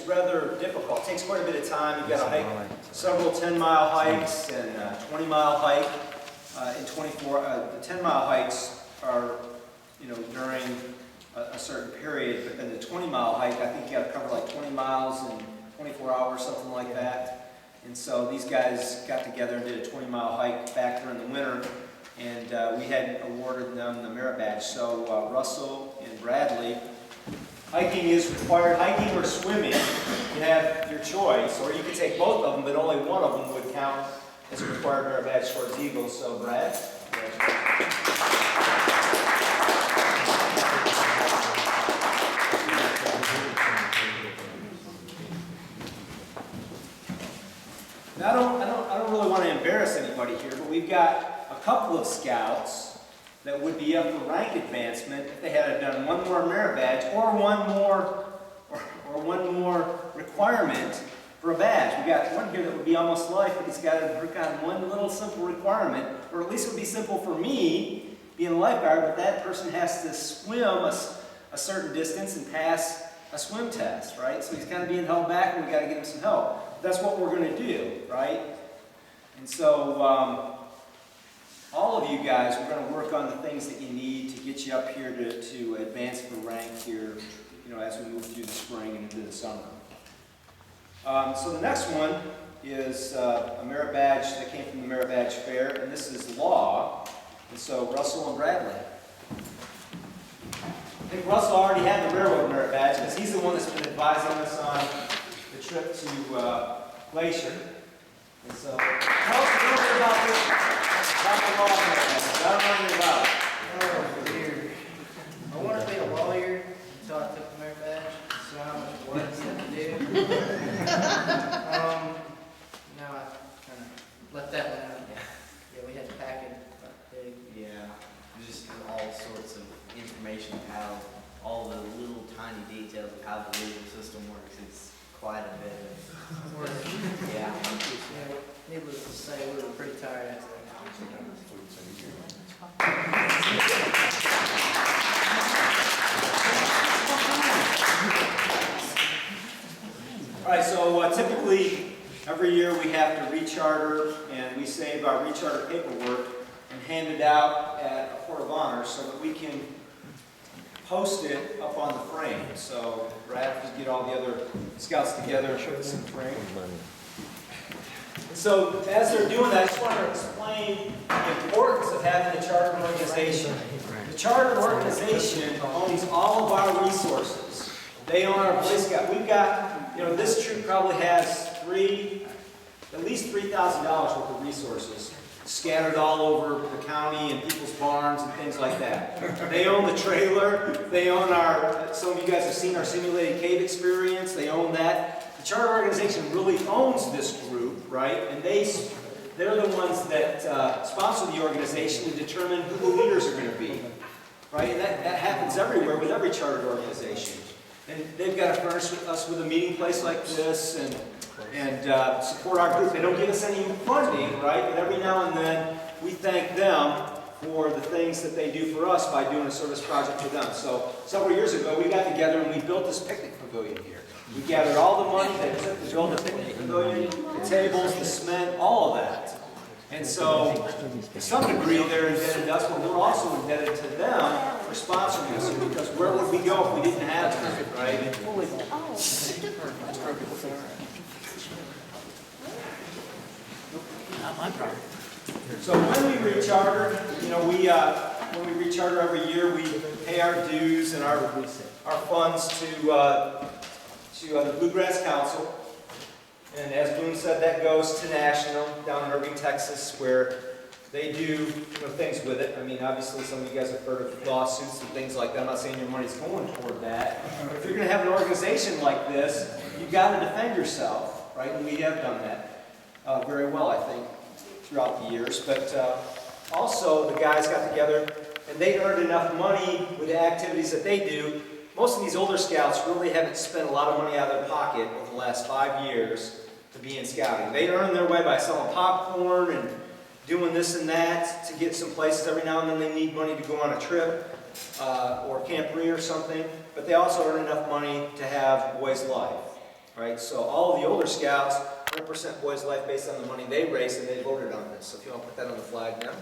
rather difficult. It takes quite a bit of time. You've got to hike several 10-mile hikes and a 20-mile hike. In 24, the 10-mile hikes are, during a certain period, but then the 20-mile hike, I think you got to cover like 20 miles in 24 hours, something like that. And so these guys got together and did a 20-mile hike back during the winter, and we had awarded them the merit badge. So Russell and Bradley, hiking is required. Hiking or swimming, you have your choice, or you could take both of them, but only one of them would count as a required merit badge towards Eagles. So Brad. Now, I don't really want to embarrass anybody here, but we've got a couple of scouts that would be up for rank advancement if they had done one more merit badge or one more requirement for a badge. We got one here that would be almost life, but he's got to work on one little simple requirement, or at least it would be simple for me, being a lifeguard, but that person has to swim a certain distance and pass a swim test, right? So he's kind of being held back, and we got to get him some help. That's what we're going to do, right? And so all of you guys, we're going to work on the things that you need to get you up here to advance for rank here, as we move through the spring and into the summer. So the next one is a merit badge that came from the Merit Badge Fair, and this is law. And so Russell and Bradley. I think Russell already had the railroad merit badge because he's the one that's been advising us on the trip to Glacier. And so, tell us a little bit about this, about the law merit badge. I don't know anything about it. Oh, weird. I wanted to be a lawyer until I took the merit badge. So how much work you have to do. Now I kind of let that one out. Yeah, we had to pack it up big. Yeah, just all sorts of information of how all the little tiny details of how the legal system works. It's quite a bit of Work. yeah. Needless to say, we were pretty tired after that. All right, so typically every year we have to recharter, and we save our recharter paperwork and hand it out at a Court of Honor so that we can post it up on the frame. So Brad, just get all the other scouts together and show this in the frame. And so as they're doing that, I just want to explain the importance of having a chartered organization. The chartered organization owns all of our resources. They own our Boy Scout. We've got, this troop probably has at least $3,000 worth of resources scattered all over the county and people's barns and things like that. They own the trailer. They own some of you guys have seen our simulated cave experience. They own that. The charter organization really owns this group, right? And they're the ones that sponsor the organization and determine who the leaders are going to be, right? And that happens everywhere with every chartered organization. And they've got to furnish us with a meeting place like this and support our group. They don't give us any funding, right? But every now and then we thank them for the things that they do for us by doing a service project for them. So several years ago we got together and we built this picnic pavilion here. We gathered all the money that took to build the picnic pavilion, the tables, the cement, all of that. And so, to some degree, they're indebted to us, but we're also indebted to them for sponsoring us, because where would we go if we didn't have them, right? Not my problem. So when we recharter, when we recharter every year, we pay our dues and our funds to the Bluegrass Council. And as Boone said, that goes to National down in Irving, Texas, where they do things with it. I mean, obviously some of you guys have heard of lawsuits and things like that. I'm not saying your money's going toward that. But if you're going to have an organization like this, you've got to defend yourself, right? And we have done that very well, I think, throughout the years. But also, the guys got together and they earned enough money with the activities that they do. Most of these older scouts really haven't spent a lot of money out of their pocket over the last 5 years to be in scouting. They earn their way by selling popcorn and doing this and that to get some places. Every now and then they need money to go on a trip or camporee or something. But they also earn enough money to have Boys Life. right? So all of the older scouts, 100% Boys Life based on the money they raised, and they voted on this. So if you want to put that on the flag now.